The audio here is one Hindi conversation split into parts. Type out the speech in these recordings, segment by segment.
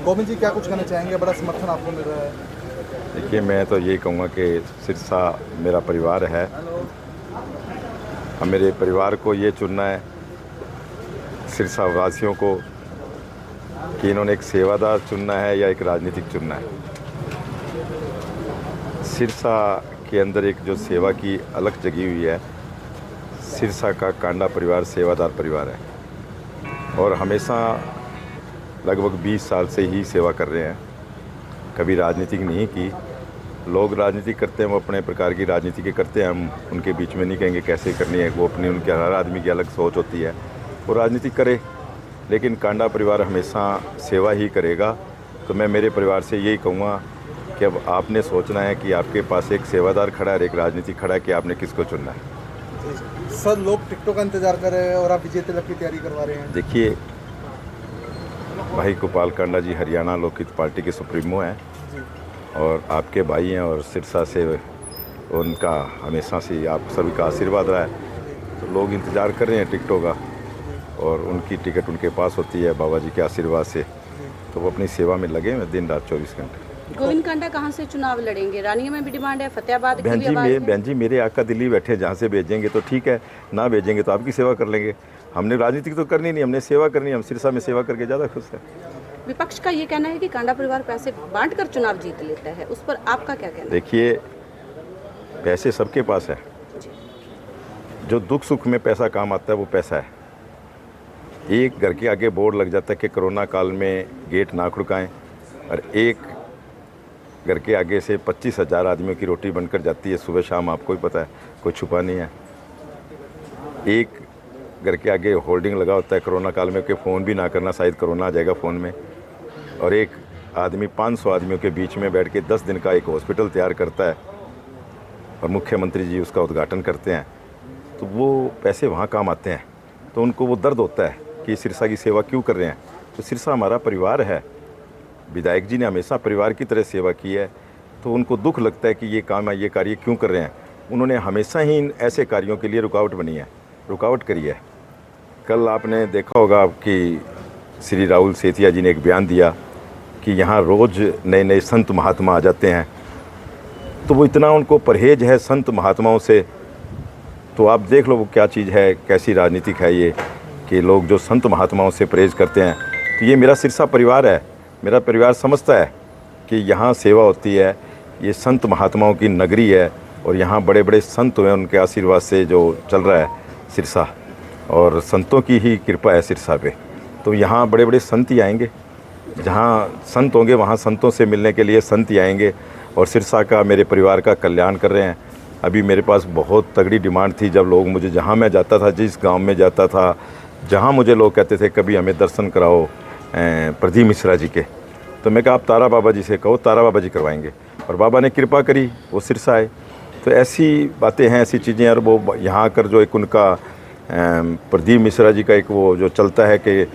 गोविंद जी क्या कुछ कहना चाहेंगे? बड़ा समर्थन आपको मिल रहा है। देखिए, मैं तो यही कहूँगा कि सिरसा मेरा परिवार है। अब मेरे परिवार को ये चुनना है, सिरसा वासियों को, कि इन्होंने एक सेवादार चुनना है या एक राजनीतिक चुनना है। सिरसा के अंदर एक जो सेवा की अलग जगी हुई है, सिरसा का कांडा परिवार सेवादार परिवार है और हमेशा लगभग 20 साल से ही सेवा कर रहे हैं। कभी राजनीतिक नहीं की। लोग राजनीति करते हैं, वो अपने प्रकार की राजनीति के करते हैं, हम उनके बीच में नहीं कहेंगे कैसे करनी है। वो अपनी, उनके हर आदमी की अलग सोच होती है, वो राजनीति करे, लेकिन कांडा परिवार हमेशा सेवा ही करेगा। तो मैं मेरे परिवार से यही कहूँगा कि अब आपने सोचना है कि आपके पास एक सेवादार खड़ा है और एक राजनीतिक खड़ा है, कि आपने किसको चुनना है। सर, लोग टिकटों का इंतजार कर रहे हैं और आप विजय तिलक की तैयारी करवा रहे हैं। देखिए, भाई गोपाल कांडा जी हरियाणा लोकहित पार्टी के सुप्रीमो हैं और आपके भाई हैं, और सिरसा से उनका हमेशा से आप सभी का आशीर्वाद रहा है। तो लोग इंतज़ार कर रहे हैं टिकटों का, और उनकी टिकट उनके पास होती है बाबा जी के आशीर्वाद से। तो वो अपनी सेवा में लगे हुए दिन रात 24 घंटे। गोविंद कांडा कहाँ से चुनाव लड़ेंगे? रानिया में भी डिमांड है, फतेहाबाद की भी बहन आवाज़ है। बहन जी, मेरे आका दिल्ली बैठे, जहाँ से भेजेंगे तो ठीक है, ना भेजेंगे तो आपकी सेवा कर लेंगे। हमने राजनीति तो करनी नहीं, हमने सेवा करनी है। हम सिरसा में सेवा करके ज़्यादा खुश हैं। विपक्ष का ये कहना है कि कांडा परिवार पैसे बांट कर चुनाव जीत लेता है, उस पर आपका क्या कहना है? देखिए, पैसे सबके पास है। जो दुख सुख में पैसा काम आता है वो पैसा है। एक घर के आगे बोर्ड लग जाता है कि कोरोना काल में गेट ना खुड़काएं, और एक घर के आगे से 25,000 आदमियों की रोटी बनकर जाती है सुबह शाम, आपको ही पता है, कोई छुपा नहीं है। एक घर के आगे होल्डिंग लगा होता है कोरोना काल में कि फ़ोन भी ना करना, शायद कोरोना आ जाएगा फ़ोन में। और एक आदमी 500 आदमियों के बीच में बैठ के 10 दिन का एक हॉस्पिटल तैयार करता है और मुख्यमंत्री जी उसका उद्घाटन करते हैं। तो वो पैसे वहाँ काम आते हैं। तो उनको वो दर्द होता है कि सिरसा की सेवा क्यों कर रहे हैं। तो सिरसा हमारा परिवार है, विधायक जी ने हमेशा परिवार की तरह सेवा की है, तो उनको दुख लगता है कि ये काम है, ये कार्य क्यों कर रहे हैं। उन्होंने हमेशा ही इन ऐसे कार्यों के लिए रुकावट बनी है, रुकावट करी है। कल आपने देखा होगा कि श्री राहुल सेठिया जी ने एक बयान दिया कि यहाँ रोज़ नए नए संत महात्मा आ जाते हैं। तो वो इतना उनको परहेज है संत महात्माओं से, तो आप देख लो वो क्या चीज़ है, कैसी राजनीतिक है ये, कि लोग जो संत महात्माओं से परहेज करते हैं। तो ये मेरा सिरसा परिवार है, मेरा परिवार समझता है कि यहाँ सेवा होती है, ये संत महात्माओं की नगरी है, और यहाँ बड़े बड़े संत हुए, उनके आशीर्वाद से जो चल रहा है सिरसा, और संतों की ही कृपा है सिरसा पे। तो यहाँ बड़े बड़े संत ही आएंगे, जहाँ संत होंगे वहाँ संतों से मिलने के लिए संत ही आएंगे, और सिरसा का, मेरे परिवार का कल्याण कर रहे हैं। अभी मेरे पास बहुत तगड़ी डिमांड थी, जब लोग मुझे, जहाँ मैं जाता था, जिस गांव में जाता था, जहाँ मुझे लोग कहते थे कभी हमें दर्शन कराओ प्रदीप मिश्रा जी के, तो मैं कहा आप तारा बाबा जी से कहो, तारा बाबा जी करवाएंगे। और बाबा ने कृपा करी, वो सिरसा आए। तो ऐसी बातें हैं, ऐसी चीज़ें। और वो यहाँ आकर जो एक उनका प्रदीप मिश्रा जी का एक वो जो चलता है कि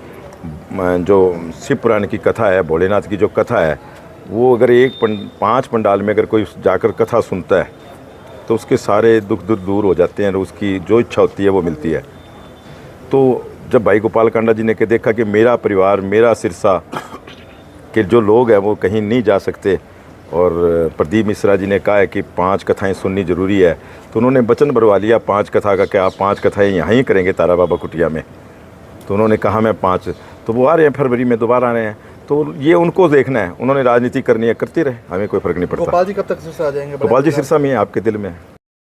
जो शिव पुराण की कथा है, भोलेनाथ की जो कथा है, वो अगर 5 पंडाल में अगर कोई जाकर कथा सुनता है तो उसके सारे दुख दूर हो जाते हैं, और उसकी जो इच्छा होती है वो मिलती है। तो जब भाई गोपाल कांडा जी ने के देखा कि मेरा परिवार, मेरा सिरसा के जो लोग हैं वो कहीं नहीं जा सकते, और प्रदीप मिश्रा जी ने कहा है कि 5 कथाएं सुननी ज़रूरी है, तो उन्होंने वचन भरवा लिया 5 कथा का, क्या आप 5 कथाएं यहाँ ही करेंगे तारा बाबा कुटिया में। तो उन्होंने कहा मैं 5, तो वो आ रहे हैं फरवरी में, दोबारा आ रहे हैं। तो ये उनको देखना है, उन्होंने राजनीति करनी है, करते रहे, हमें कोई फ़र्क नहीं पड़ता। गोपाल जी कब तक सिरसा आ जाएंगे? गोपाल जी सिरसा में है, आपके दिल में है।